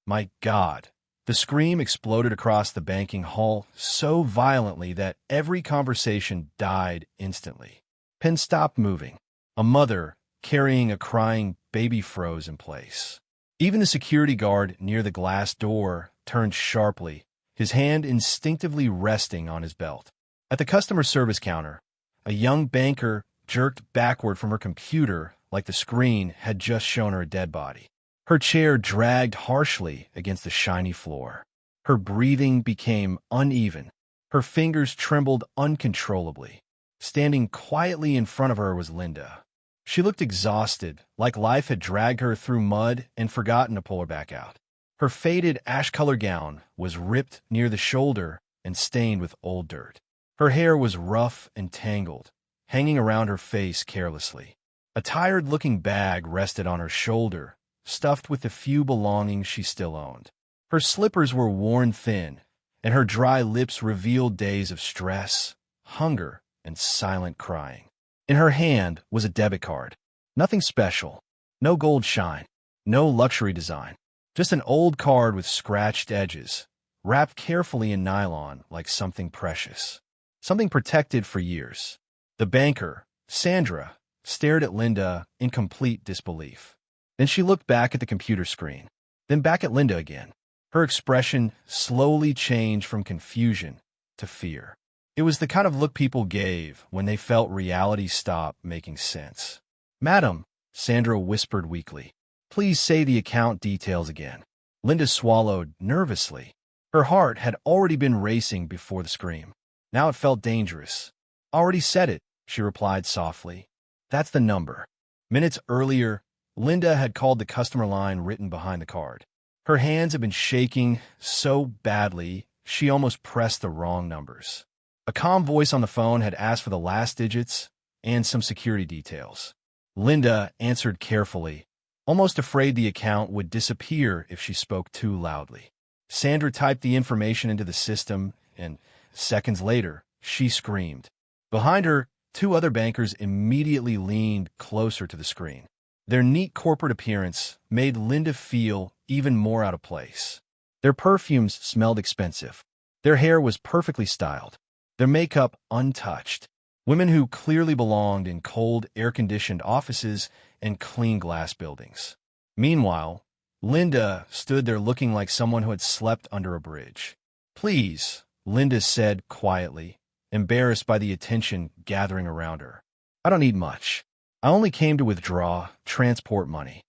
My God. The scream exploded across the banking hall so violently that every conversation died instantly. Pins stopped moving. A mother carrying a crying baby froze in place. Even the security guard near the glass door turned sharply, his hand instinctively resting on his belt. At the customer service counter, a young banker jerked backward from her computer like the screen had just shown her a dead body. Her chair dragged harshly against the shiny floor. Her breathing became uneven. Her fingers trembled uncontrollably. Standing quietly in front of her was Linda. She looked exhausted, like life had dragged her through mud and forgotten to pull her back out. Her faded ash-color gown was ripped near the shoulder and stained with old dirt. Her hair was rough and tangled, hanging around her face carelessly. A tired-looking bag rested on her shoulder, stuffed with the few belongings she still owned. Her slippers were worn thin, and her dry lips revealed days of stress, hunger, and silent crying. In her hand was a debit card. Nothing special, no gold shine, no luxury design. Just an old card with scratched edges, wrapped carefully in nylon like something precious. Something protected for years. The banker, Sandra, stared at Linda in complete disbelief. Then she looked back at the computer screen, then back at Linda again. Her expression slowly changed from confusion to fear. It was the kind of look people gave when they felt reality stop making sense. "Madam," Sandra whispered weakly, "please say the account details again." Linda swallowed nervously. Her heart had already been racing before the scream. Now it felt dangerous. "Already said it," she replied softly. "That's the number." Minutes earlier, Linda had called the customer line written behind the card. Her hands had been shaking so badly she almost pressed the wrong numbers. A calm voice on the phone had asked for the last digits and some security details. Linda answered carefully, almost afraid the account would disappear if she spoke too loudly. Sandra typed the information into the system, and seconds later, she screamed. Behind her, two other bankers immediately leaned closer to the screen. Their neat corporate appearance made Linda feel even more out of place. Their perfumes smelled expensive. Their hair was perfectly styled. Their makeup untouched. Women who clearly belonged in cold, air-conditioned offices and clean glass buildings. Meanwhile, Linda stood there looking like someone who had slept under a bridge. "Please," Linda said quietly, embarrassed by the attention gathering around her. "I don't need much. I only came to withdraw transport money."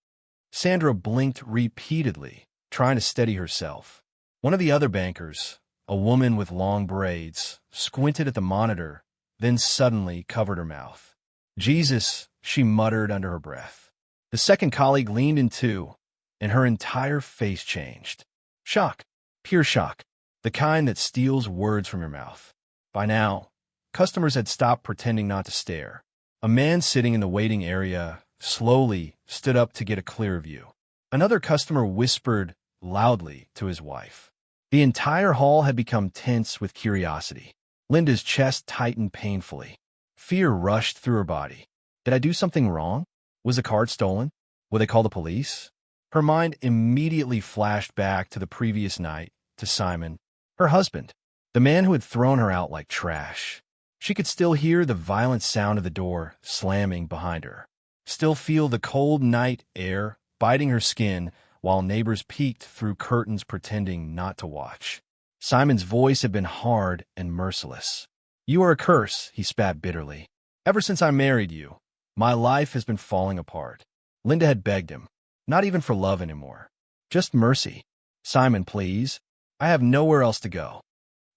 Sandra blinked repeatedly, trying to steady herself. One of the other bankers, a woman with long braids, squinted at the monitor, then suddenly covered her mouth. "Jesus," she muttered under her breath. The second colleague leaned in too, and her entire face changed. Shock, pure shock, the kind that steals words from your mouth. By now, customers had stopped pretending not to stare. A man sitting in the waiting area slowly stood up to get a clear view. Another customer whispered loudly to his wife. The entire hall had become tense with curiosity. Linda's chest tightened painfully. Fear rushed through her body. Did I do something wrong? Was the card stolen? Would they call the police? Her mind immediately flashed back to the previous night, to Simon, her husband, the man who had thrown her out like trash. She could still hear the violent sound of the door slamming behind her, still feel the cold night air biting her skin while neighbors peeked through curtains pretending not to watch. Simon's voice had been hard and merciless. "You are a curse," he spat bitterly. "Ever since I married you, my life has been falling apart." Linda had begged him, not even for love anymore, just mercy. "Simon, please. I have nowhere else to go."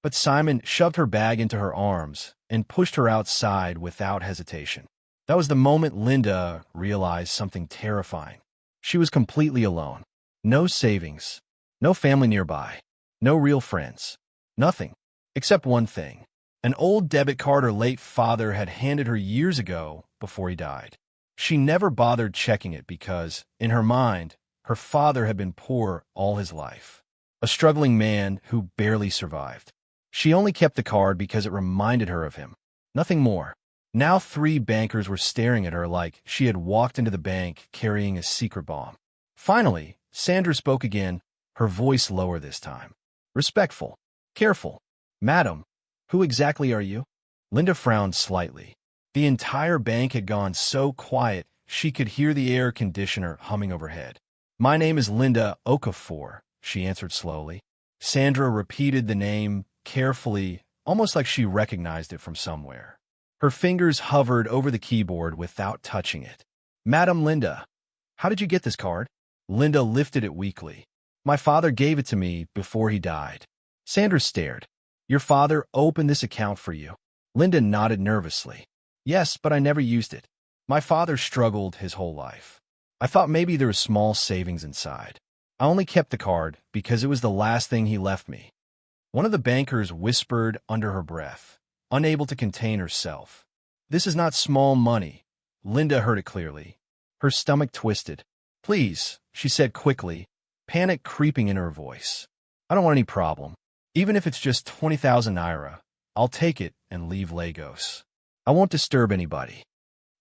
But Simon shoved her bag into her arms and pushed her outside without hesitation. That was the moment Linda realized something terrifying. She was completely alone. No savings, no family nearby, no real friends, nothing, except one thing. An old debit card her late father had handed her years ago before he died. She never bothered checking it because, in her mind, her father had been poor all his life, a struggling man who barely survived. She only kept the card because it reminded her of him, nothing more. Now 3 bankers were staring at her like she had walked into the bank carrying a secret bomb. Finally, Sandra spoke again, her voice lower this time. Respectful. Careful. Madam, who exactly are you? Linda frowned slightly. The entire bank had gone so quiet she could hear the air conditioner humming overhead. My name is Linda Okafor, she answered slowly. Sandra repeated the name carefully, almost like she recognized it from somewhere. Her fingers hovered over the keyboard without touching it. Madam Linda, how did you get this card? Linda lifted it weakly. My father gave it to me before he died. Sandra stared. Your father opened this account for you. Linda nodded nervously. Yes, but I never used it. My father struggled his whole life. I thought maybe there was small savings inside. I only kept the card because it was the last thing he left me. One of the bankers whispered under her breath, unable to contain herself. This is not small money. Linda heard it clearly. Her stomach twisted. Please, she said quickly, panic creeping in her voice. I don't want any problem. Even if it's just 20,000 naira, I'll take it and leave Lagos. I won't disturb anybody.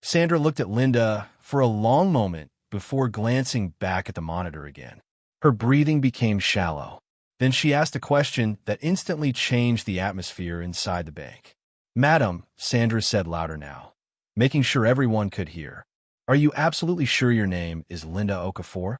Sandra looked at Linda for a long moment before glancing back at the monitor again. Her breathing became shallow. Then she asked a question that instantly changed the atmosphere inside the bank. Madam, Sandra said louder now, making sure everyone could hear. Are you absolutely sure your name is Linda Okafor?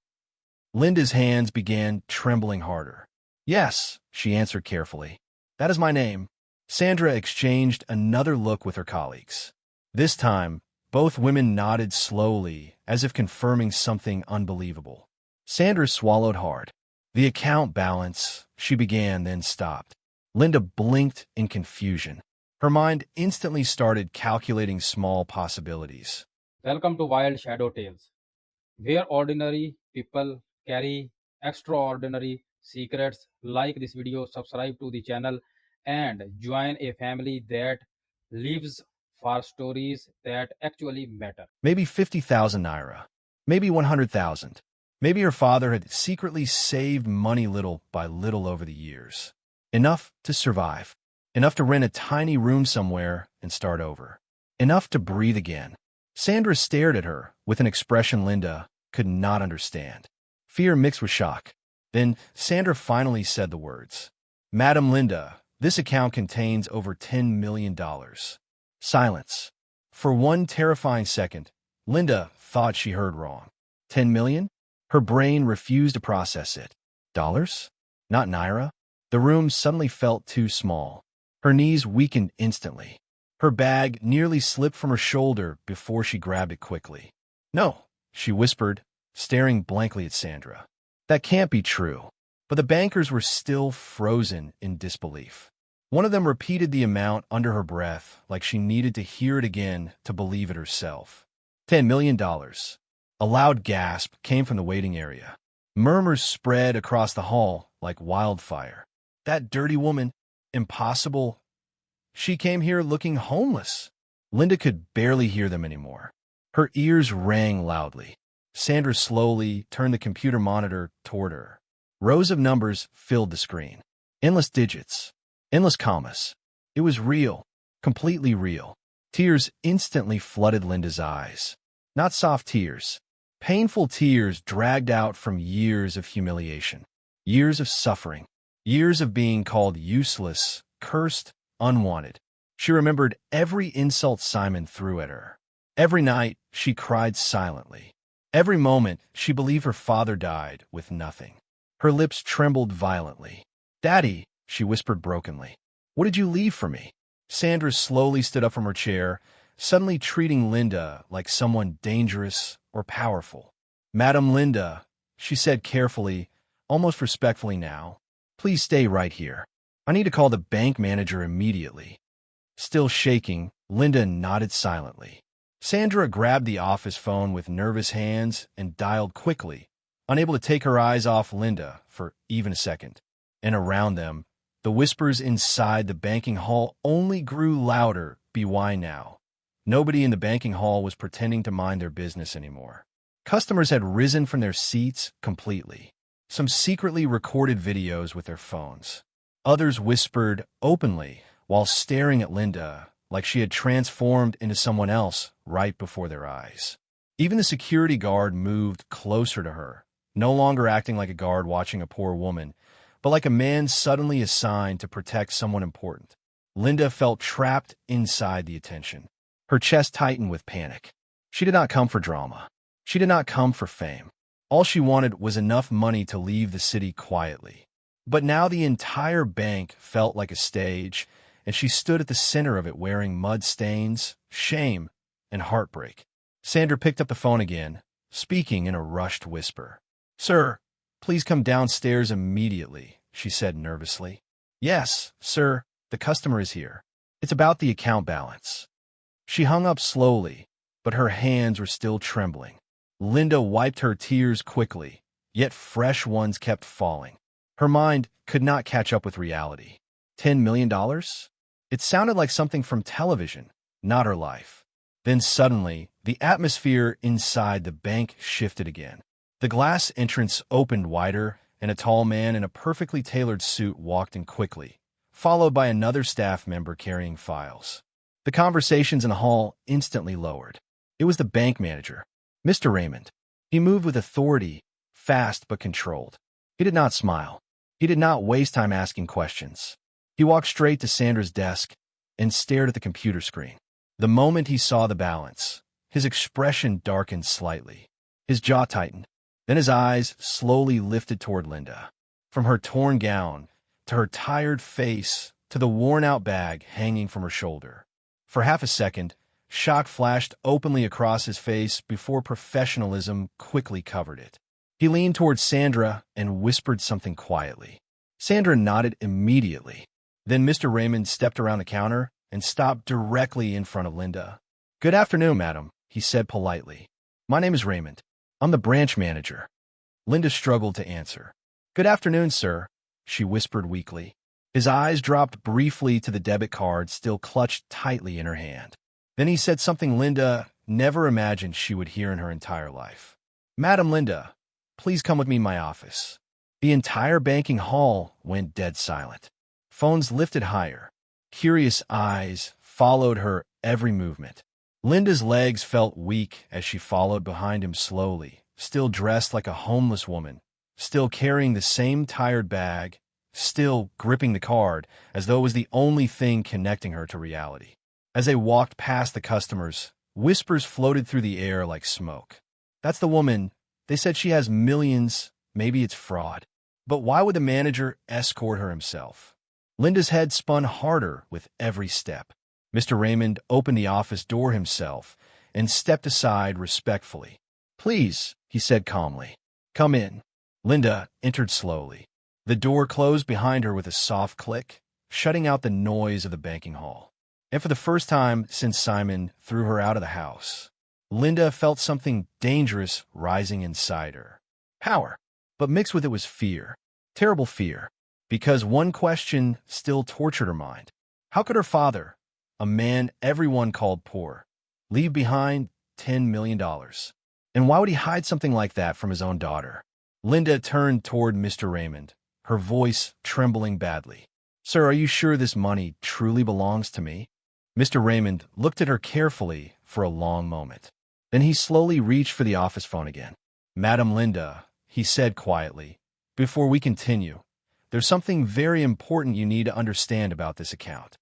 Linda's hands began trembling harder. Yes, she answered carefully. That is my name. Sandra exchanged another look with her colleagues. This time, both women nodded slowly, as if confirming something unbelievable. Sandra swallowed hard. The account balance, she began, then stopped. Linda blinked in confusion. Her mind instantly started calculating small possibilities. Welcome to Wild Shadow Tales, where ordinary people carry extraordinary secrets. Like this video, subscribe to the channel, and join a family that lives for stories that actually matter. Maybe 50,000 naira. Maybe 100,000. Maybe her father had secretly saved money little by little over the years. Enough to survive. Enough to rent a tiny room somewhere and start over. Enough to breathe again. Sandra stared at her with an expression Linda could not understand. Fear mixed with shock. Then Sandra finally said the words. Madam Linda, this account contains over $10 million. Silence. For one terrifying second, Linda thought she heard wrong. 10 million? Her brain refused to process it. Dollars? Not naira? The room suddenly felt too small. Her knees weakened instantly. Her bag nearly slipped from her shoulder before she grabbed it quickly. No, she whispered, staring blankly at Sandra. That can't be true. But the bankers were still frozen in disbelief. One of them repeated the amount under her breath, like she needed to hear it again to believe it herself. $10 million. A loud gasp came from the waiting area. Murmurs spread across the hall like wildfire. That dirty woman. Impossible. She came here looking homeless. Linda could barely hear them anymore. Her ears rang loudly. Sandra slowly turned the computer monitor toward her. Rows of numbers filled the screen. Endless digits. Endless commas. It was real. Completely real. Tears instantly flooded Linda's eyes. Not soft tears. Painful tears dragged out from years of humiliation. Years of suffering. Years of being called useless, cursed, unwanted. She remembered every insult Simon threw at her. Every night, she cried silently. Every moment, she believed her father died with nothing. Her lips trembled violently. Daddy, she whispered brokenly. What did you leave for me? Sandra slowly stood up from her chair, suddenly treating Linda like someone dangerous or powerful. Madam Linda, she said carefully, almost respectfully now, please stay right here. I need to call the bank manager immediately. Still shaking, Linda nodded silently. Sandra grabbed the office phone with nervous hands and dialed quickly, unable to take her eyes off Linda for even a second. And around them, the whispers inside the banking hall only grew louder. Why now? Nobody in the banking hall was pretending to mind their business anymore. Customers had risen from their seats completely. Some secretly recorded videos with their phones. Others whispered openly while staring at Linda like she had transformed into someone else right before their eyes. Even the security guard moved closer to her, no longer acting like a guard watching a poor woman, but like a man suddenly assigned to protect someone important. Linda felt trapped inside the attention. Her chest tightened with panic. She did not come for drama. She did not come for fame. All she wanted was enough money to leave the city quietly. But now the entire bank felt like a stage, and she stood at the center of it wearing mud stains, shame, and heartbreak. Sandra picked up the phone again, speaking in a rushed whisper. "Sir, please come downstairs immediately," she said nervously. "Yes, sir, the customer is here. It's about the account balance." She hung up slowly, but her hands were still trembling. Linda wiped her tears quickly, yet fresh ones kept falling. Her mind could not catch up with reality. $10 million? It sounded like something from television, not her life. Then suddenly, the atmosphere inside the bank shifted again. The glass entrance opened wider, and a tall man in a perfectly tailored suit walked in quickly, followed by another staff member carrying files. The conversations in the hall instantly lowered. It was the bank manager, Mr. Raymond. He moved with authority, fast but controlled. He did not smile. He did not waste time asking questions. He walked straight to Sandra's desk and stared at the computer screen. The moment he saw the balance, his expression darkened slightly. His jaw tightened. Then his eyes slowly lifted toward Linda. From her torn gown, to her tired face, to the worn-out bag hanging from her shoulder. For half a second, shock flashed openly across his face before professionalism quickly covered it. He leaned toward Sandra and whispered something quietly. Sandra nodded immediately. Then Mr. Raymond stepped around the counter and stopped directly in front of Linda. "Good afternoon, madam," he said politely. "My name is Raymond. I'm the branch manager." Linda struggled to answer. "Good afternoon, sir," she whispered weakly. His eyes dropped briefly to the debit card still clutched tightly in her hand. Then he said something Linda never imagined she would hear in her entire life. "Madam Linda, please come with me in my office." The entire banking hall went dead silent. Phones lifted higher. Curious eyes followed her every movement. Linda's legs felt weak as she followed behind him slowly, still dressed like a homeless woman, still carrying the same tired bag, still gripping the card as though it was the only thing connecting her to reality. As they walked past the customers, whispers floated through the air like smoke. "That's the woman. They said she has millions. Maybe it's fraud. But why would the manager escort her himself?" Linda's head spun harder with every step. Mr. Raymond opened the office door himself and stepped aside respectfully. "Please," he said calmly, "come in." Linda entered slowly. The door closed behind her with a soft click, shutting out the noise of the banking hall. And for the first time since Simon threw her out of the house, Linda felt something dangerous rising inside her. Power. But mixed with it was fear. Terrible fear. Because one question still tortured her mind. How could her father, a man everyone called poor, leave behind $10 million? And why would he hide something like that from his own daughter? Linda turned toward Mr. Raymond, her voice trembling badly. "Sir, are you sure this money truly belongs to me?" Mr. Raymond looked at her carefully for a long moment. Then he slowly reached for the office phone again. "Madam Linda," he said quietly, "before we continue, there's something very important you need to understand about this account."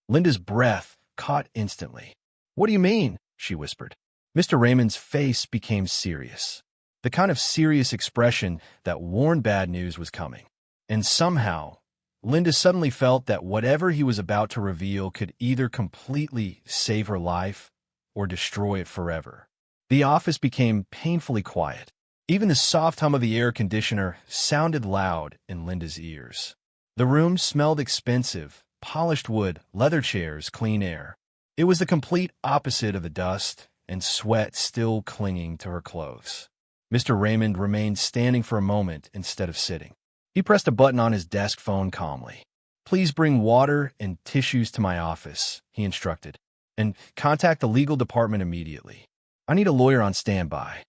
Linda's breath caught instantly. "What do you mean?" she whispered. Mr. Raymond's face became serious, the kind of serious expression that warned bad news was coming. And somehow, Linda suddenly felt that whatever he was about to reveal could either completely save her life or destroy it forever. The office became painfully quiet. Even the soft hum of the air conditioner sounded loud in Linda's ears. The room smelled expensive, polished wood, leather chairs, clean air. It was the complete opposite of the dust and sweat still clinging to her clothes. Mr. Raymond remained standing for a moment instead of sitting. He pressed a button on his desk phone calmly. "Please bring water and tissues to my office," he instructed, "and contact the legal department immediately. I need a lawyer on standby."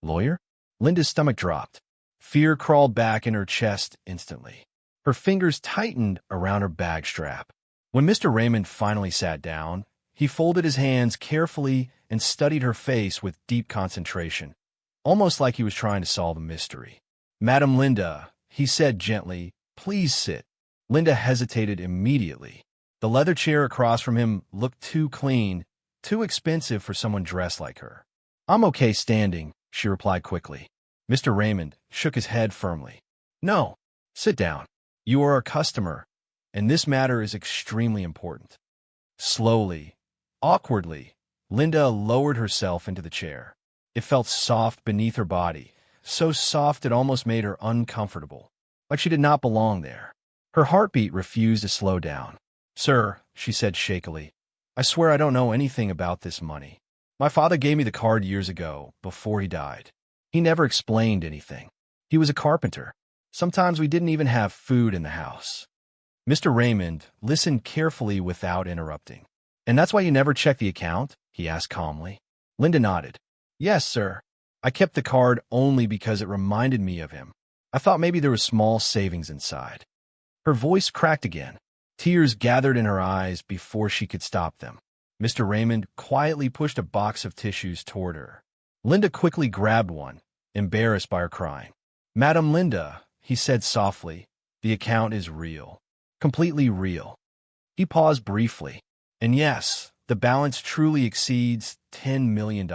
"Lawyer?" Linda's stomach dropped. Fear crawled back in her chest instantly. Her fingers tightened around her bag strap. When Mr. Raymond finally sat down, he folded his hands carefully and studied her face with deep concentration, almost like he was trying to solve a mystery. Madam Linda, he said gently, please sit. Linda hesitated immediately. The leather chair across from him looked too clean, too expensive for someone dressed like her. I'm okay standing, she replied quickly. Mr. Raymond shook his head firmly. No, sit down. You are a customer, and this matter is extremely important. Slowly, awkwardly, Linda lowered herself into the chair. It felt soft beneath her body, so soft it almost made her uncomfortable, like she did not belong there. Her heartbeat refused to slow down. Sir, she said shakily, I swear I don't know anything about this money. My father gave me the card years ago, before he died. He never explained anything. He was a carpenter. Sometimes we didn't even have food in the house. Mr. Raymond listened carefully without interrupting. And that's why you never checked the account? He asked calmly. Linda nodded. Yes, sir. I kept the card only because it reminded me of him. I thought maybe there was small savings inside. Her voice cracked again. Tears gathered in her eyes before she could stop them. Mr. Raymond quietly pushed a box of tissues toward her. Linda quickly grabbed one, embarrassed by her crying. Madam Linda, he said softly, the account is real. Completely real. He paused briefly. And yes, the balance truly exceeds $10 million.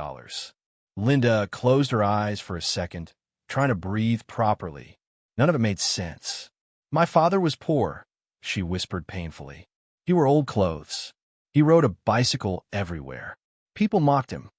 Linda closed her eyes for a second, trying to breathe properly. None of it made sense. My father was poor, she whispered painfully. He wore old clothes. He rode a bicycle everywhere. People mocked him.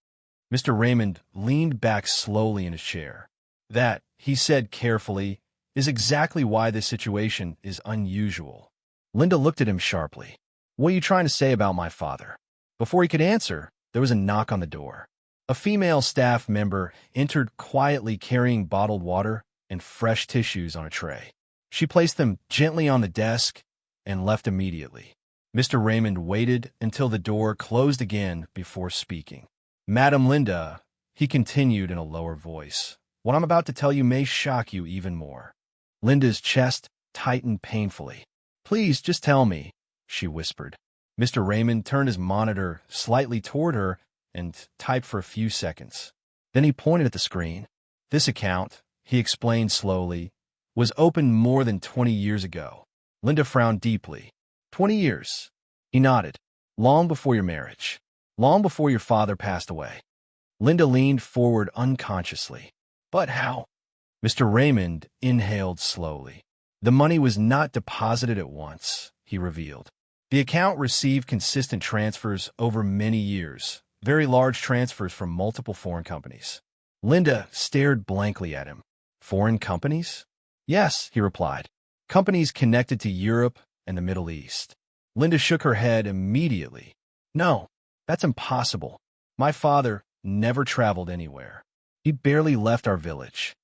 Mr. Raymond leaned back slowly in his chair. That, he said carefully, is exactly why this situation is unusual. Linda looked at him sharply. What are you trying to say about my father? Before he could answer, there was a knock on the door. A female staff member entered quietly carrying bottled water and fresh tissues on a tray. She placed them gently on the desk and left immediately. Mr. Raymond waited until the door closed again before speaking. Madam Linda, he continued in a lower voice, what I'm about to tell you may shock you even more. Linda's chest tightened painfully. Please, just tell me, she whispered. Mr. Raymond turned his monitor slightly toward her and typed for a few seconds. Then he pointed at the screen. This account, he explained slowly, was opened more than 20 years ago. Linda frowned deeply. 20 years. He nodded. Long before your marriage. Long before your father passed away. Linda leaned forward unconsciously. But how? Mr. Raymond inhaled slowly. The money was not deposited at once, he revealed. The account received consistent transfers over many years, very large transfers from multiple foreign companies. Linda stared blankly at him. Foreign companies? Yes, he replied. Companies connected to Europe and the Middle East. Linda shook her head immediately. No, that's impossible. My father never traveled anywhere. He barely left our village.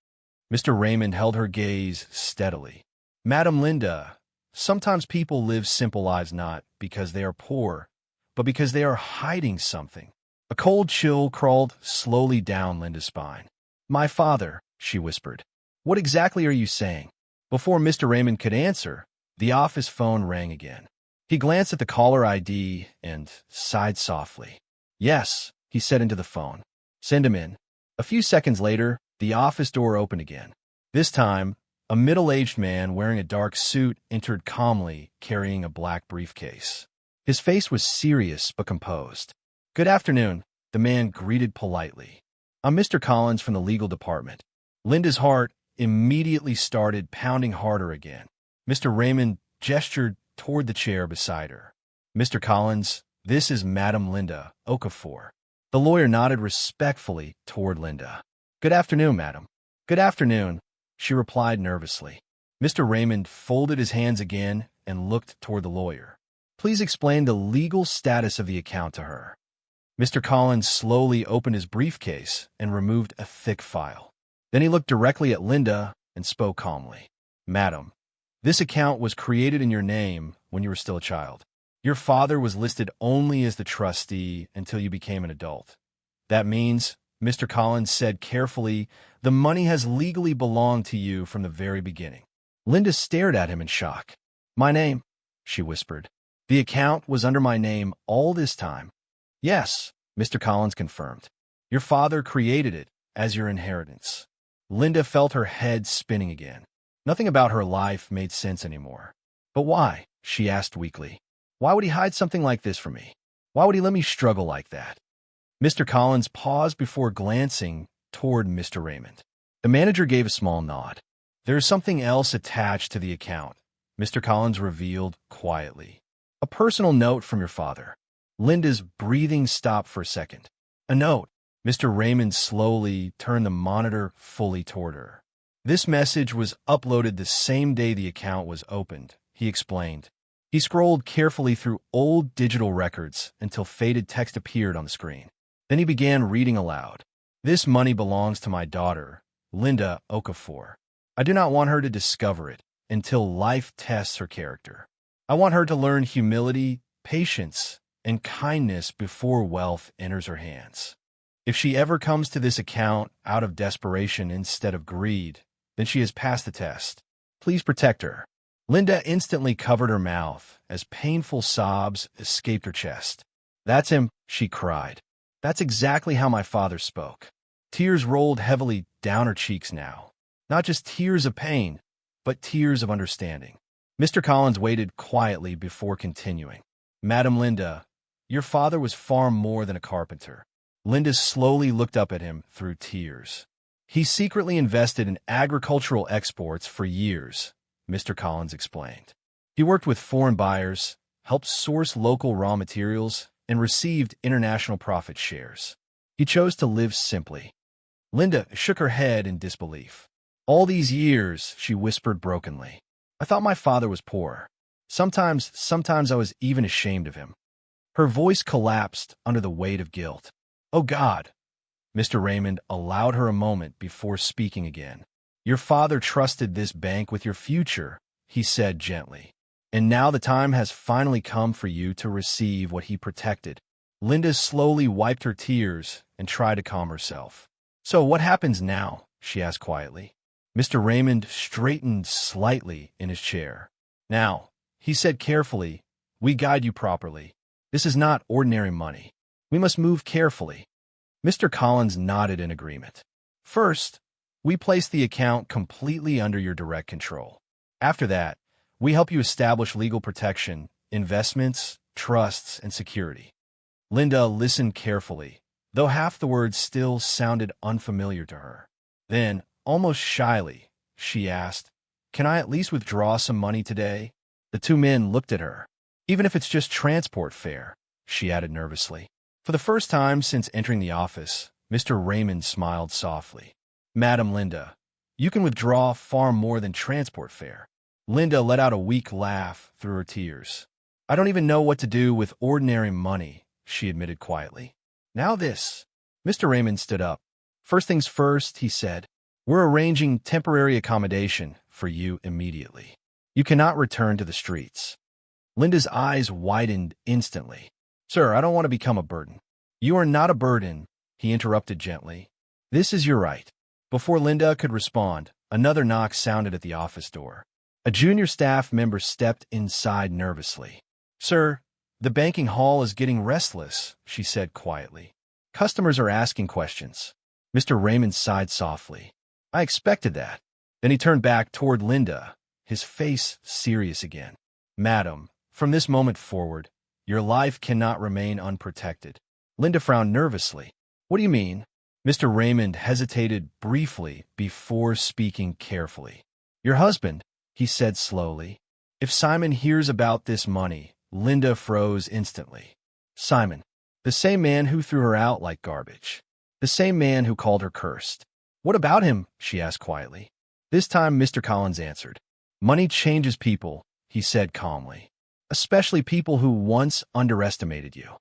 Mr. Raymond held her gaze steadily. Madam Linda, sometimes people live simple lives not because they are poor, but because they are hiding something. A cold chill crawled slowly down Linda's spine. My father, she whispered. What exactly are you saying? Before Mr. Raymond could answer, the office phone rang again. He glanced at the caller ID and sighed softly. Yes, he said into the phone. Send him in. A few seconds later, the office door opened again. This time, a middle-aged man wearing a dark suit entered calmly, carrying a black briefcase. His face was serious but composed. Good afternoon, the man greeted politely. I'm Mr. Collins from the legal department. Linda's heart immediately started pounding harder again. Mr. Raymond gestured toward the chair beside her. Mr. Collins, this is Madam Linda Okafor. The lawyer nodded respectfully toward Linda. Good afternoon, madam. Good afternoon, she replied nervously. Mr. Raymond folded his hands again and looked toward the lawyer. Please explain the legal status of the account to her. Mr. Collins slowly opened his briefcase and removed a thick file. Then he looked directly at Linda and spoke calmly. Madam, this account was created in your name when you were still a child. Your father was listed only as the trustee until you became an adult. That means, Mr. Collins said carefully, the money has legally belonged to you from the very beginning. Linda stared at him in shock. My name, she whispered. The account was under my name all this time. Yes, Mr. Collins confirmed. Your father created it as your inheritance. Linda felt her head spinning again. Nothing about her life made sense anymore. But why? She asked weakly. Why would he hide something like this from me? Why would he let me struggle like that? Mr. Collins paused before glancing toward Mr. Raymond. The manager gave a small nod. There is something else attached to the account, Mr. Collins revealed quietly. A personal note from your father. Linda's breathing stopped for a second. A note. Mr. Raymond slowly turned the monitor fully toward her. This message was uploaded the same day the account was opened, he explained. He scrolled carefully through old digital records until faded text appeared on the screen. Then he began reading aloud. This money belongs to my daughter, Linda Okafor. I do not want her to discover it until life tests her character. I want her to learn humility, patience, and kindness before wealth enters her hands. If she ever comes to this account out of desperation instead of greed, then she has passed the test. Please protect her. Linda instantly covered her mouth as painful sobs escaped her chest. That's him, she cried. That's exactly how my father spoke. Tears rolled heavily down her cheeks now. Not just tears of pain, but tears of understanding. Mr. Collins waited quietly before continuing. Madam Linda, your father was far more than a carpenter. Linda slowly looked up at him through tears. He secretly invested in agricultural exports for years, Mr. Collins explained. He worked with foreign buyers, helped source local raw materials, and received international profit shares. He chose to live simply. Linda shook her head in disbelief. All these years, she whispered brokenly. I thought my father was poor. Sometimes I was even ashamed of him. Her voice collapsed under the weight of guilt. Oh God! Mr. Raymond allowed her a moment before speaking again. Your father trusted this bank with your future, he said gently. And now the time has finally come for you to receive what he protected. Linda slowly wiped her tears and tried to calm herself. So what happens now? She asked quietly. Mr. Raymond straightened slightly in his chair. Now, he said carefully, we guide you properly. This is not ordinary money. We must move carefully. Mr. Collins nodded in agreement. First, we place the account completely under your direct control. After that, we help you establish legal protection, investments, trusts, and security. Linda listened carefully, though half the words still sounded unfamiliar to her. Then, almost shyly, she asked, Can I at least withdraw some money today? The two men looked at her. Even if it's just transport fare, she added nervously. For the first time since entering the office, Mr. Raymond smiled softly. Madam Linda, you can withdraw far more than transport fare. Linda let out a weak laugh through her tears. I don't even know what to do with ordinary money, she admitted quietly. Now this. Mr. Raymond stood up. First things first, he said. We're arranging temporary accommodation for you immediately. You cannot return to the streets. Linda's eyes widened instantly. Sir, I don't want to become a burden. You are not a burden, he interrupted gently. This is your right. Before Linda could respond, another knock sounded at the office door. A junior staff member stepped inside nervously. Sir, the banking hall is getting restless, she said quietly. Customers are asking questions. Mr. Raymond sighed softly. I expected that. Then he turned back toward Linda, his face serious again. Madam, from this moment forward, your life cannot remain unprotected. Linda frowned nervously. What do you mean? Mr. Raymond hesitated briefly before speaking carefully. Your husband, he said slowly. If Simon hears about this money, Linda froze instantly. Simon, the same man who threw her out like garbage. The same man who called her cursed. What about him? She asked quietly. This time Mr. Collins answered. Money changes people, he said calmly. Especially people who once underestimated you.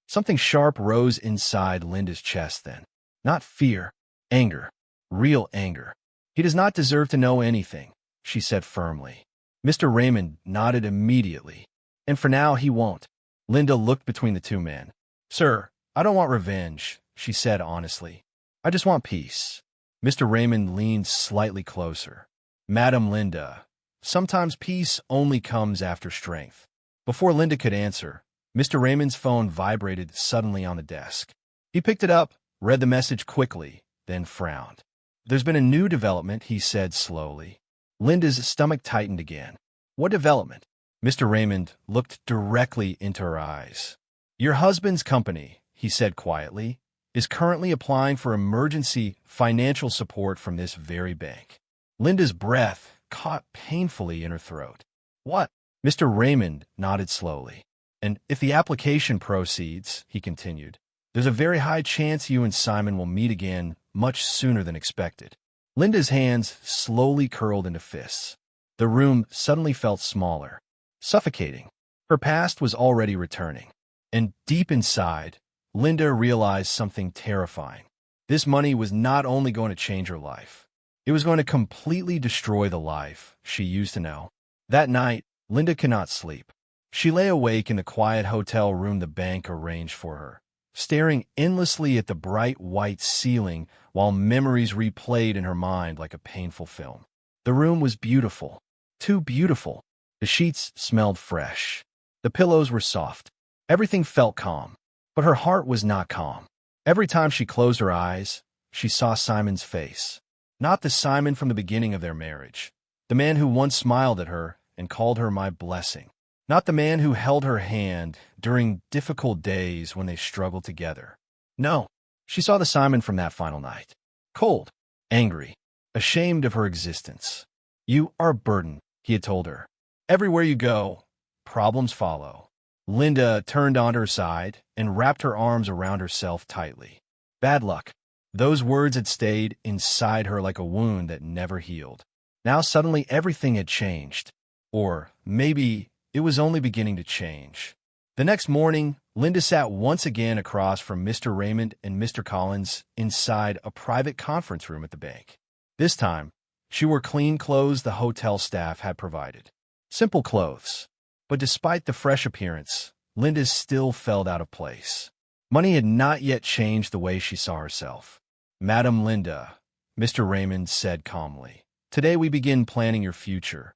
Something sharp rose inside Linda's chest then. Not fear, anger, real anger. He does not deserve to know anything, she said firmly. Mr. Raymond nodded immediately. And for now, he won't. Linda looked between the two men. Sir, I don't want revenge, she said honestly. I just want peace. Mr. Raymond leaned slightly closer. Madam Linda, sometimes peace only comes after strength. Before Linda could answer, Mr. Raymond's phone vibrated suddenly on the desk. He picked it up, read the message quickly, then frowned. There's been a new development, he said slowly. Linda's stomach tightened again. What development? Mr. Raymond looked directly into her eyes. Your husband's company, he said quietly, is currently applying for emergency financial support from this very bank. Linda's breath caught painfully in her throat. What? Mr. Raymond nodded slowly. And if the application proceeds, he continued, there's a very high chance you and Simon will meet again much sooner than expected. Linda's hands slowly curled into fists. The room suddenly felt smaller, suffocating. Her past was already returning. And deep inside, Linda realized something terrifying. This money was not only going to change her life, it was going to completely destroy the life she used to know. That night, Linda could not sleep. She lay awake in the quiet hotel room the bank arranged for her, staring endlessly at the bright white ceiling while memories replayed in her mind like a painful film. The room was beautiful, too beautiful. The sheets smelled fresh. The pillows were soft. Everything felt calm, but her heart was not calm. Every time she closed her eyes, she saw Simon's face. Not the Simon from the beginning of their marriage, the man who once smiled at her and called her my blessing. Not the man who held her hand during difficult days when they struggled together. No, she saw the Simon from that final night. Cold, angry, ashamed of her existence. You are a burden, he had told her. Everywhere you go, problems follow. Linda turned onto her side and wrapped her arms around herself tightly. Bad luck. Those words had stayed inside her like a wound that never healed. Now suddenly everything had changed. Or maybe it was only beginning to change. The next morning, Linda sat once again across from Mr. Raymond and Mr. Collins inside a private conference room at the bank. This time, she wore clean clothes the hotel staff had provided. Simple clothes. But despite the fresh appearance, Linda still felt out of place. Money had not yet changed the way she saw herself. Madam Linda, Mr. Raymond said calmly, today we begin planning your future.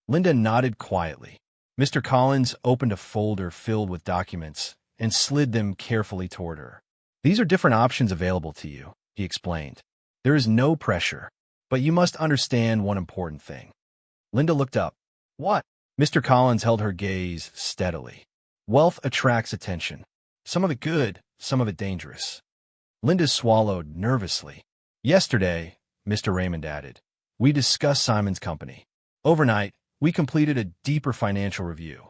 Linda nodded quietly. Mr. Collins opened a folder filled with documents and slid them carefully toward her. These are different options available to you, he explained. There is no pressure, but you must understand one important thing. Linda looked up. What? Mr. Collins held her gaze steadily. Wealth attracts attention. Some of it good, some of it dangerous. Linda swallowed nervously. Yesterday, Mr. Raymond added, we discussed Simon's company. Overnight, we completed a deeper financial review.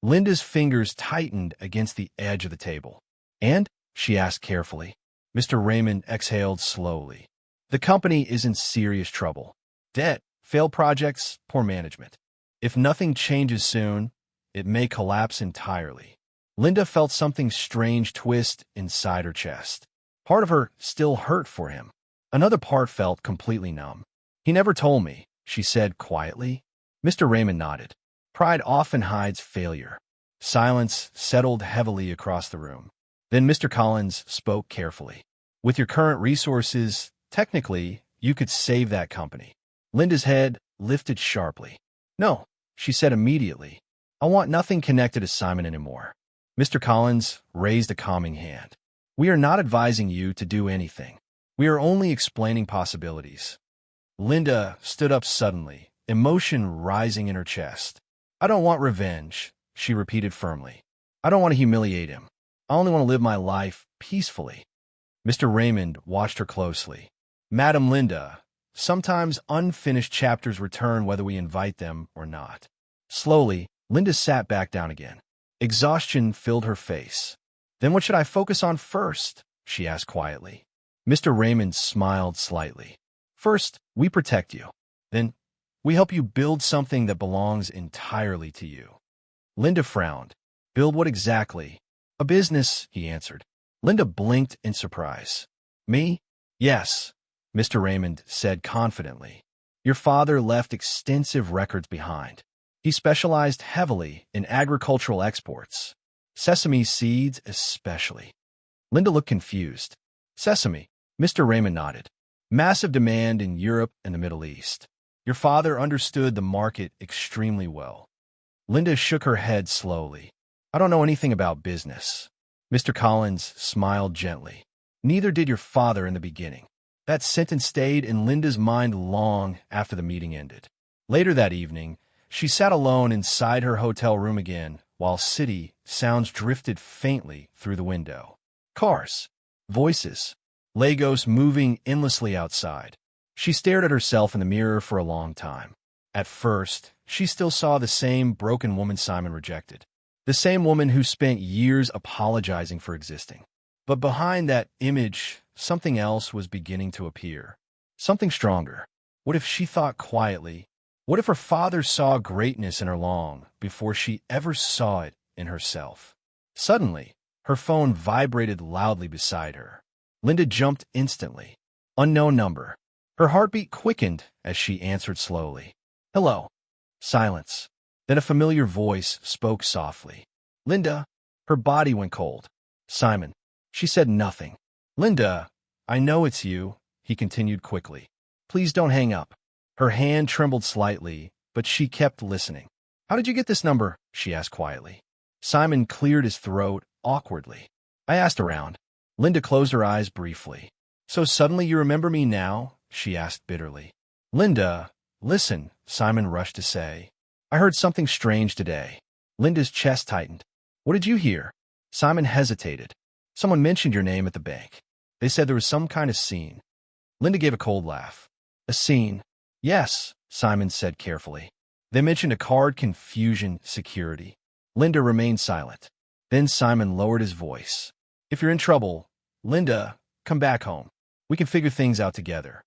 Linda's fingers tightened against the edge of the table. And? She asked carefully. Mr. Raymond exhaled slowly. The company is in serious trouble. Debt, failed projects, poor management. If nothing changes soon, it may collapse entirely. Linda felt something strange twist inside her chest. Part of her still hurt for him. Another part felt completely numb. He never told me, she said quietly. Mr. Raymond nodded. Pride often hides failure. Silence settled heavily across the room. Then Mr. Collins spoke carefully. With your current resources, technically, you could save that company. Linda's head lifted sharply. No, she said immediately. I want nothing connected to Simon anymore. Mr. Collins raised a calming hand. We are not advising you to do anything. We are only explaining possibilities. Linda stood up suddenly, emotion rising in her chest. I don't want revenge, she repeated firmly. I don't want to humiliate him. I only want to live my life peacefully. Mr. Raymond watched her closely. Madam Linda, sometimes unfinished chapters return whether we invite them or not. Slowly, Linda sat back down again. Exhaustion filled her face. Then what should I focus on first? She asked quietly. Mr. Raymond smiled slightly. First, we protect you. Then, we help you build something that belongs entirely to you. Linda frowned. Build what exactly? A business, he answered. Linda blinked in surprise. Me? Yes, Mr. Raymond said confidently. Your father left extensive records behind. He specialized heavily in agricultural exports. Sesame seeds especially. Linda looked confused. Sesame, Mr. Raymond nodded. Massive demand in Europe and the Middle East. Your father understood the market extremely well. Linda shook her head slowly. I don't know anything about business. Mr. Collins smiled gently. Neither did your father in the beginning. That sentence stayed in Linda's mind long after the meeting ended. Later that evening, she sat alone inside her hotel room again while city sounds drifted faintly through the window. Cars, voices, Lagos moving endlessly outside. She stared at herself in the mirror for a long time. At first, she still saw the same broken woman Simon rejected. The same woman who spent years apologizing for existing. But behind that image, something else was beginning to appear. Something stronger. What if she thought quietly? What if her father saw greatness in her long before she ever saw it in herself? Suddenly, her phone vibrated loudly beside her. Linda jumped instantly. Unknown number. Her heartbeat quickened as she answered slowly. Hello. Silence. Then a familiar voice spoke softly. Linda. Her body went cold. Simon. She said nothing. Linda, I know it's you, he continued quickly. Please don't hang up. Her hand trembled slightly, but she kept listening. How did you get this number? She asked quietly. Simon cleared his throat awkwardly. I asked around. Linda closed her eyes briefly. So suddenly you remember me now? She asked bitterly. Linda, listen, Simon rushed to say. I heard something strange today. Linda's chest tightened. What did you hear? Simon hesitated. Someone mentioned your name at the bank. They said there was some kind of scene. Linda gave a cold laugh. A scene? Yes, Simon said carefully. They mentioned a card confusion security. Linda remained silent. Then Simon lowered his voice. If you're in trouble, Linda, come back home. We can figure things out together.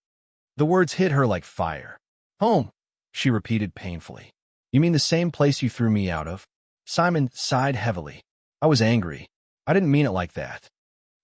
The words hit her like fire. Home, she repeated painfully. You mean the same place you threw me out of? Simon sighed heavily. I was angry. I didn't mean it like that.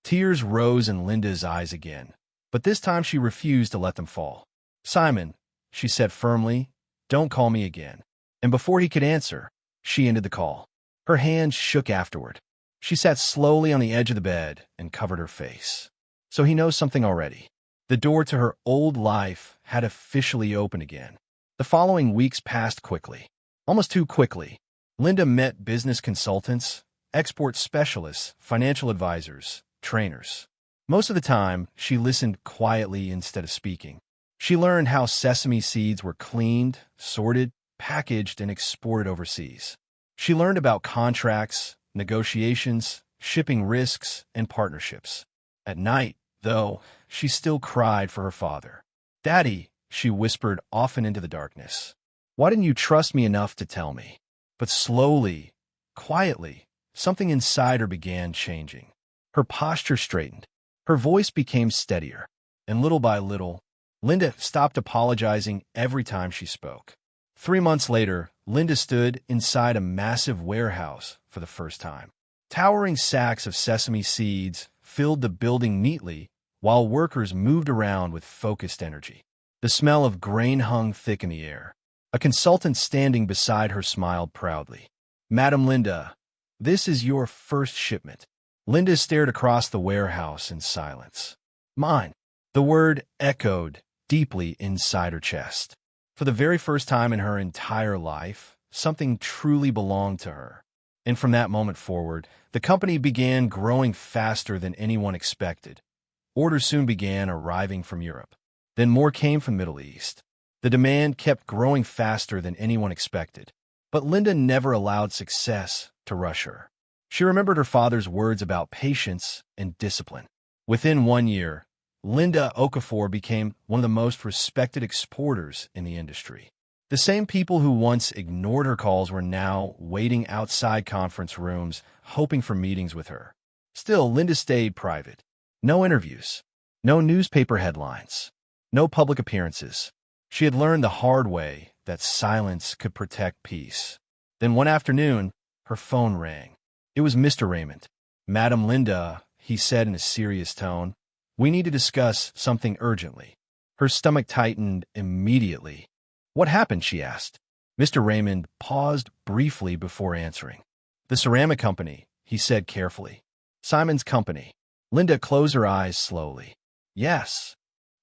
Tears rose in Linda's eyes again, but this time she refused to let them fall. Simon, she said firmly, don't call me again. And before he could answer, she ended the call. Her hands shook afterward. She sat slowly on the edge of the bed and covered her face. So he knows something already. The door to her old life had officially opened again. The following weeks passed quickly. Almost too quickly. Linda met business consultants, export specialists, financial advisors, trainers. Most of the time, she listened quietly instead of speaking. She learned how sesame seeds were cleaned, sorted, packaged, and exported overseas. She learned about contracts, negotiations, shipping risks, and partnerships. At night, though, she still cried for her father. Daddy, she whispered often into the darkness. Why didn't you trust me enough to tell me? But slowly, quietly, something inside her began changing. Her posture straightened. Her voice became steadier. And little by little, Linda stopped apologizing every time she spoke. 3 months later, Linda stood inside a massive warehouse for the first time. Towering sacks of sesame seeds filled the building neatly while workers moved around with focused energy. The smell of grain hung thick in the air. A consultant standing beside her smiled proudly. Madam Linda, this is your first shipment. Linda stared across the warehouse in silence. Mine. The word echoed deeply inside her chest. For the very first time in her entire life, something truly belonged to her. And from that moment forward, the company began growing faster than anyone expected. Orders soon began arriving from Europe. Then more came from the Middle East. The demand kept growing faster than anyone expected. But Linda never allowed success to rush her. She remembered her father's words about patience and discipline. Within 1 year, Linda Okafor became one of the most respected exporters in the industry. The same people who once ignored her calls were now waiting outside conference rooms, hoping for meetings with her. Still, Linda stayed private. No interviews, no newspaper headlines, no public appearances. She had learned the hard way that silence could protect peace. Then one afternoon, her phone rang. It was Mr. Raymond. Madam Linda, he said in a serious tone, we need to discuss something urgently. Her stomach tightened immediately. What happened? She asked. Mr. Raymond paused briefly before answering. The ceramic company, he said carefully. Simon's company. Linda closed her eyes slowly. Yes.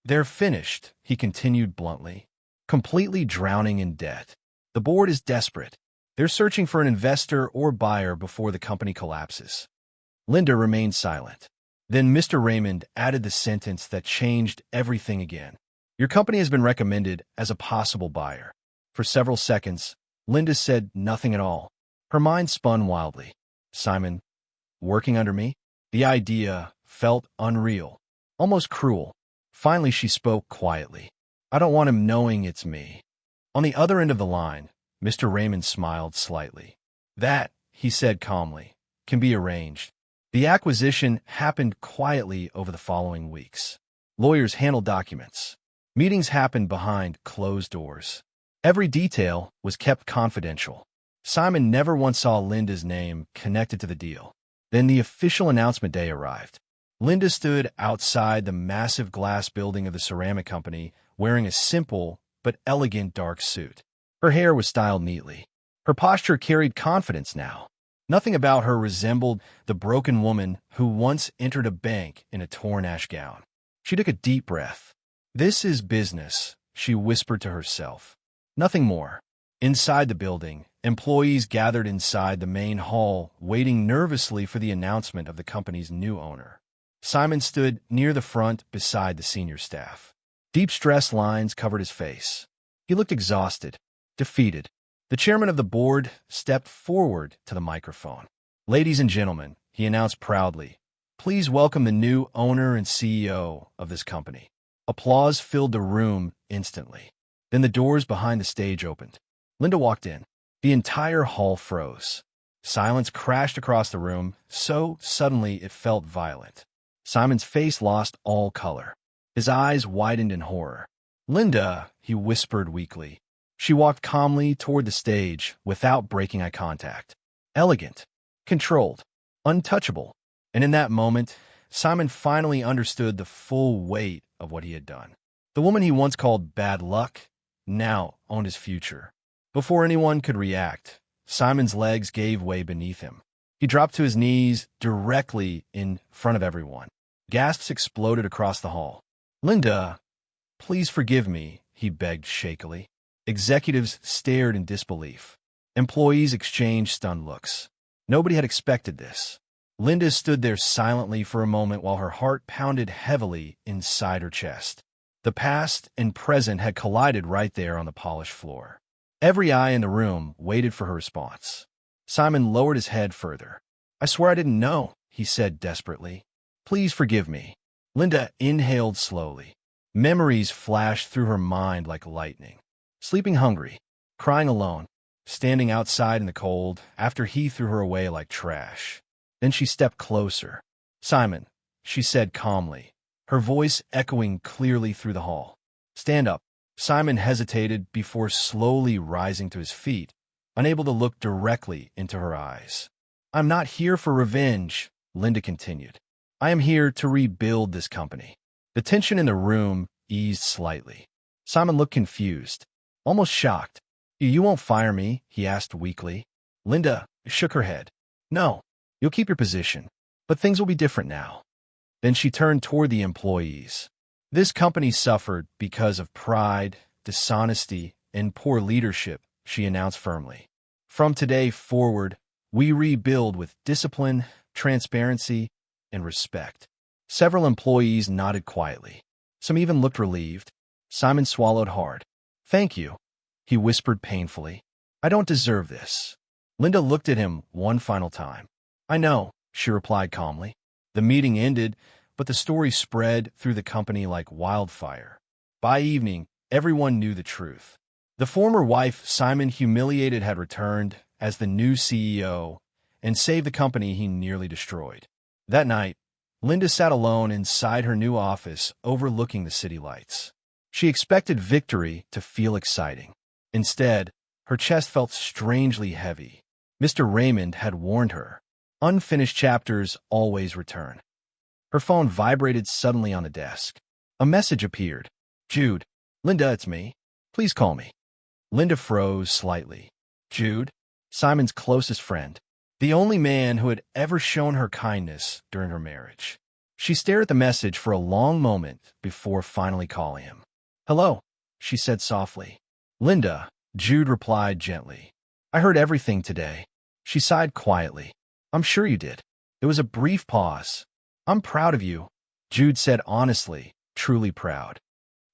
They're finished, he continued bluntly, completely drowning in debt. The board is desperate. They're searching for an investor or buyer before the company collapses. Linda remained silent. Then Mr. Raymond added the sentence that changed everything again. Your company has been recommended as a possible buyer. For several seconds, Linda said nothing at all. Her mind spun wildly. Simon, working under me? The idea felt unreal, almost cruel. Finally, she spoke quietly. I don't want him knowing it's me. On the other end of the line, Mr. Raymond smiled slightly. That, he said calmly, can be arranged. The acquisition happened quietly over the following weeks. Lawyers handled documents. Meetings happened behind closed doors. Every detail was kept confidential. Simon never once saw Linda's name connected to the deal. Then the official announcement day arrived. Linda stood outside the massive glass building of the ceramic company, wearing a simple but elegant dark suit. Her hair was styled neatly. Her posture carried confidence now. Nothing about her resembled the broken woman who once entered a bank in a torn ash gown. She took a deep breath. This is business, she whispered to herself. Nothing more. Inside the building, employees gathered inside the main hall, waiting nervously for the announcement of the company's new owner. Simon stood near the front beside the senior staff. Deep stress lines covered his face. He looked exhausted, defeated. The chairman of the board stepped forward to the microphone. Ladies and gentlemen, he announced proudly, please welcome the new owner and CEO of this company. Applause filled the room instantly. Then the doors behind the stage opened. Linda walked in. The entire hall froze. Silence crashed across the room, so suddenly it felt violent. Simon's face lost all color. His eyes widened in horror. Linda, he whispered weakly. She walked calmly toward the stage without breaking eye contact. Elegant, controlled, untouchable. And in that moment, Simon finally understood the full weight of what he had done. The woman he once called bad luck now owned his future. Before anyone could react, Simon's legs gave way beneath him. He dropped to his knees directly in front of everyone. Gasps exploded across the hall. Linda, please forgive me, he begged shakily. Executives stared in disbelief. Employees exchanged stunned looks. Nobody had expected this. Linda stood there silently for a moment while her heart pounded heavily inside her chest. The past and present had collided right there on the polished floor. Every eye in the room waited for her response. Simon lowered his head further. I swear I didn't know, he said desperately. Please forgive me. Linda inhaled slowly. Memories flashed through her mind like lightning. Sleeping hungry, crying alone, standing outside in the cold after he threw her away like trash. Then she stepped closer. Simon, she said calmly, her voice echoing clearly through the hall. Stand up. Simon hesitated before slowly rising to his feet, unable to look directly into her eyes. I'm not here for revenge, Linda continued. I am here to rebuild this company. The tension in the room eased slightly. Simon looked confused, almost shocked. You won't fire me, he asked weakly. Linda shook her head. No, you'll keep your position, but things will be different now. Then she turned toward the employees. This company suffered because of pride, dishonesty, and poor leadership, she announced firmly. From today forward, we rebuild with discipline, transparency, and respect. Several employees nodded quietly. Some even looked relieved. Simon swallowed hard. Thank you, he whispered painfully. I don't deserve this. Linda looked at him one final time. I know, she replied calmly. The meeting ended, but the story spread through the company like wildfire. By evening, everyone knew the truth. The former wife Simon humiliated had returned as the new CEO and saved the company he nearly destroyed. That night, Linda sat alone inside her new office overlooking the city lights. She expected victory to feel exciting. Instead, her chest felt strangely heavy. Mr. Raymond had warned her. Unfinished chapters always return. Her phone vibrated suddenly on the desk. A message appeared. Jude. Linda, it's me. Please call me. Linda froze slightly. Jude, Simon's closest friend, the only man who had ever shown her kindness during her marriage. She stared at the message for a long moment before finally calling him. Hello, she said softly. Linda, Jude replied gently. I heard everything today. She sighed quietly. I'm sure you did. There was a brief pause. I'm proud of you, Jude said honestly, truly proud.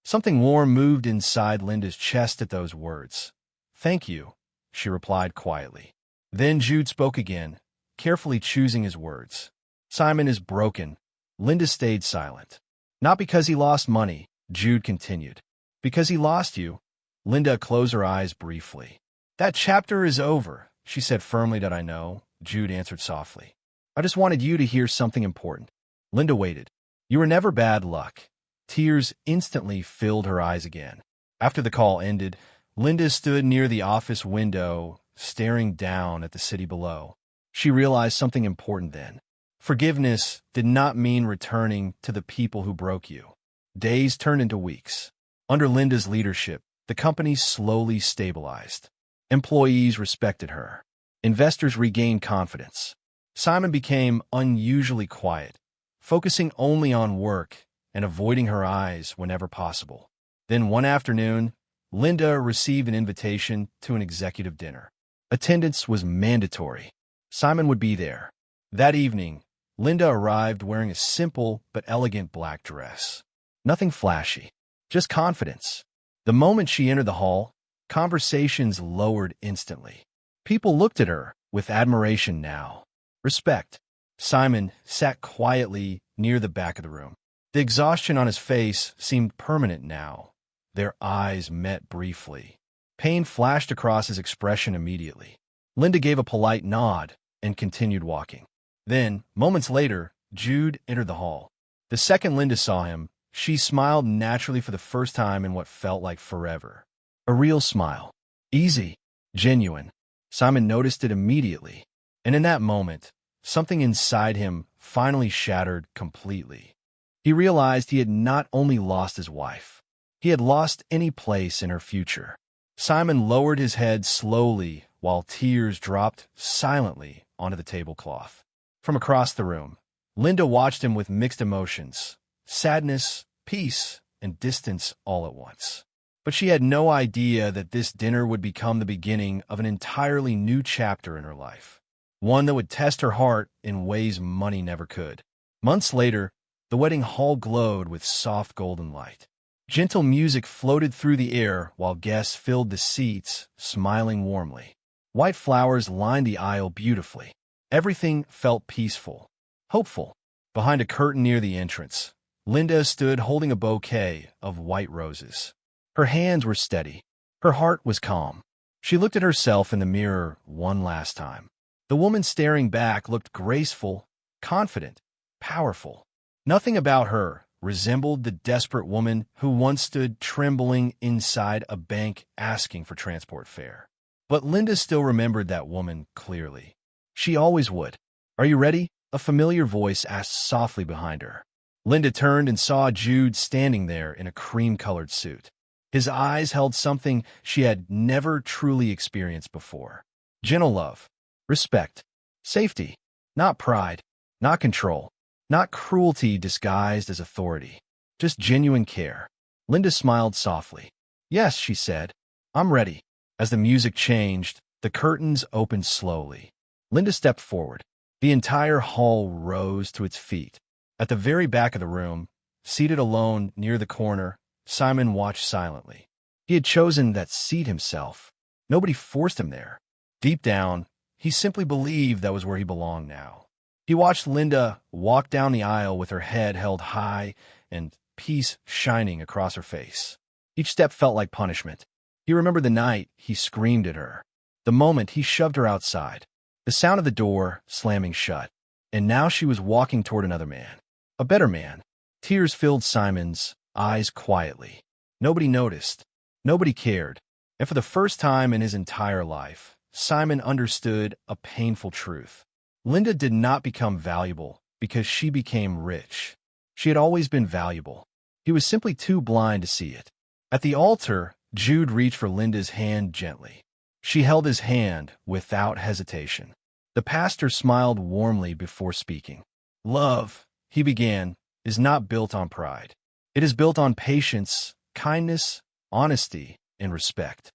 Something warm moved inside Linda's chest at those words. Thank you, she replied quietly. Then Jude spoke again, carefully choosing his words. Simon is broken. Linda stayed silent. Not because he lost money, Jude continued. Because he lost you. Linda closed her eyes briefly. That chapter is over, she said firmly. That I know, Jude answered softly. I just wanted you to hear something important. Linda waited. You were never bad luck. Tears instantly filled her eyes again. After the call ended, Linda stood near the office window, staring down at the city below. She realized something important then. Forgiveness did not mean returning to the people who broke you. Days turned into weeks. Under Linda's leadership, the company slowly stabilized. Employees respected her. Investors regained confidence. Simon became unusually quiet, focusing only on work and avoiding her eyes whenever possible. Then one afternoon, Linda received an invitation to an executive dinner. Attendance was mandatory. Simon would be there. That evening, Linda arrived wearing a simple but elegant black dress. Nothing flashy, just confidence. The moment she entered the hall, conversations lowered instantly. People looked at her with admiration now. Respect. Simon sat quietly near the back of the room. The exhaustion on his face seemed permanent now. Their eyes met briefly. Pain flashed across his expression immediately. Linda gave a polite nod and continued walking. Then, moments later, Jude entered the hall. The second Linda saw him, she smiled naturally for the first time in what felt like forever. A real smile. Easy. Genuine. Simon noticed it immediately. And in that moment, something inside him finally shattered completely. He realized he had not only lost his wife, he had lost any place in her future. Simon lowered his head slowly while tears dropped silently onto the tablecloth. From across the room, Linda watched him with mixed emotions, sadness, peace, and distance all at once. But she had no idea that this dinner would become the beginning of an entirely new chapter in her life, one that would test her heart in ways money never could. Months later, the wedding hall glowed with soft golden light. Gentle music floated through the air while guests filled the seats, smiling warmly. White flowers lined the aisle beautifully. Everything felt peaceful, hopeful. Behind a curtain near the entrance, Linda stood holding a bouquet of white roses. Her hands were steady. Her heart was calm. She looked at herself in the mirror one last time. The woman staring back looked graceful, confident, powerful. Nothing about her resembled the desperate woman who once stood trembling inside a bank asking for transport fare. But Linda still remembered that woman clearly. She always would. Are you ready? A familiar voice asked softly behind her. Linda turned and saw Jude standing there in a cream-colored suit. His eyes held something she had never truly experienced before. Gentle love, respect, safety, not pride, not control. Not cruelty disguised as authority, just genuine care. Linda smiled softly. Yes, she said. I'm ready. As the music changed, the curtains opened slowly. Linda stepped forward. The entire hall rose to its feet. At the very back of the room, seated alone near the corner, Simon watched silently. He had chosen that seat himself. Nobody forced him there. Deep down, he simply believed that was where he belonged now. He watched Linda walk down the aisle with her head held high and peace shining across her face. Each step felt like punishment. He remembered the night he screamed at her, the moment he shoved her outside, the sound of the door slamming shut. And now she was walking toward another man, a better man. Tears filled Simon's eyes quietly. Nobody noticed. Nobody cared. And for the first time in his entire life, Simon understood a painful truth. Linda did not become valuable because she became rich. She had always been valuable. He was simply too blind to see it. At the altar, Jude reached for Linda's hand gently. She held his hand without hesitation. The pastor smiled warmly before speaking. Love, he began, is not built on pride. It is built on patience, kindness, honesty, and respect.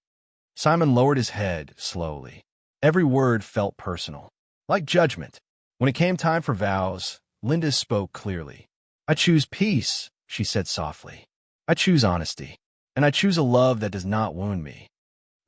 Simon lowered his head slowly. Every word felt personal. Like judgment. When it came time for vows, Linda spoke clearly. I choose peace, she said softly. I choose honesty. And I choose a love that does not wound me.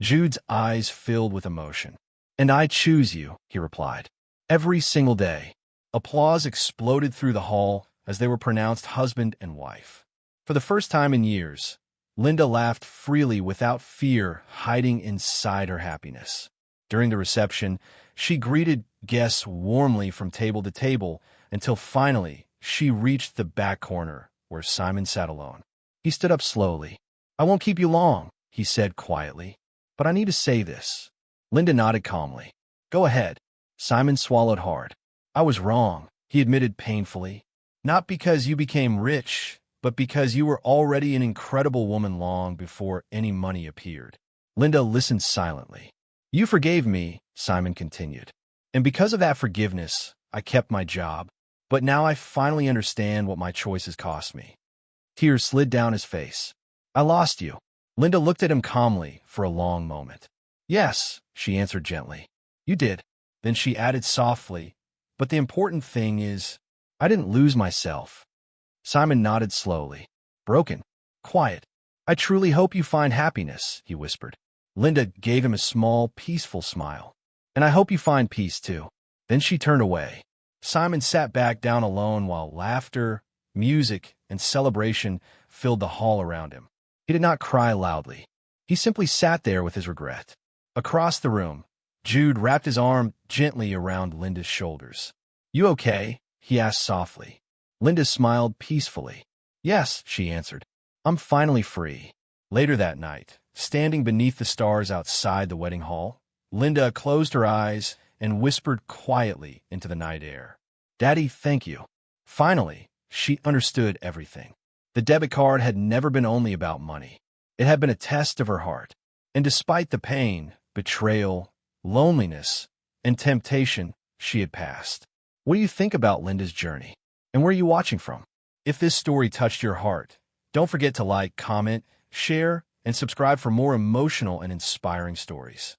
Jude's eyes filled with emotion. And I choose you, he replied. Every single day. Applause exploded through the hall as they were pronounced husband and wife. For the first time in years, Linda laughed freely without fear hiding inside her happiness. During the reception, she greeted guests warmly from table to table until finally she reached the back corner where Simon sat alone. He stood up slowly. I won't keep you long, he said quietly, but I need to say this. Linda nodded calmly. Go ahead. Simon swallowed hard. I was wrong, he admitted painfully. Not because you became rich, but because you were already an incredible woman long before any money appeared. Linda listened silently. You forgave me, Simon continued. And because of that forgiveness, I kept my job. But now I finally understand what my choices cost me. Tears slid down his face. I lost you. Linda looked at him calmly for a long moment. Yes, she answered gently. You did. Then she added softly, but the important thing is, I didn't lose myself. Simon nodded slowly. Broken. Quiet. I truly hope you find happiness, he whispered. Linda gave him a small, peaceful smile. And I hope you find peace, too. Then she turned away. Simon sat back down alone while laughter, music, and celebration filled the hall around him. He did not cry loudly. He simply sat there with his regret. Across the room, Jude wrapped his arm gently around Linda's shoulders. You okay? He asked softly. Linda smiled peacefully. Yes, she answered. I'm finally free. Later that night, standing beneath the stars outside the wedding hall, Linda closed her eyes and whispered quietly into the night air. Daddy, thank you. Finally, she understood everything. The debit card had never been only about money. It had been a test of her heart. And despite the pain, betrayal, loneliness, and temptation she had passed. What do you think about Linda's journey? And where are you watching from? If this story touched your heart, don't forget to like, comment, share, and subscribe for more emotional and inspiring stories.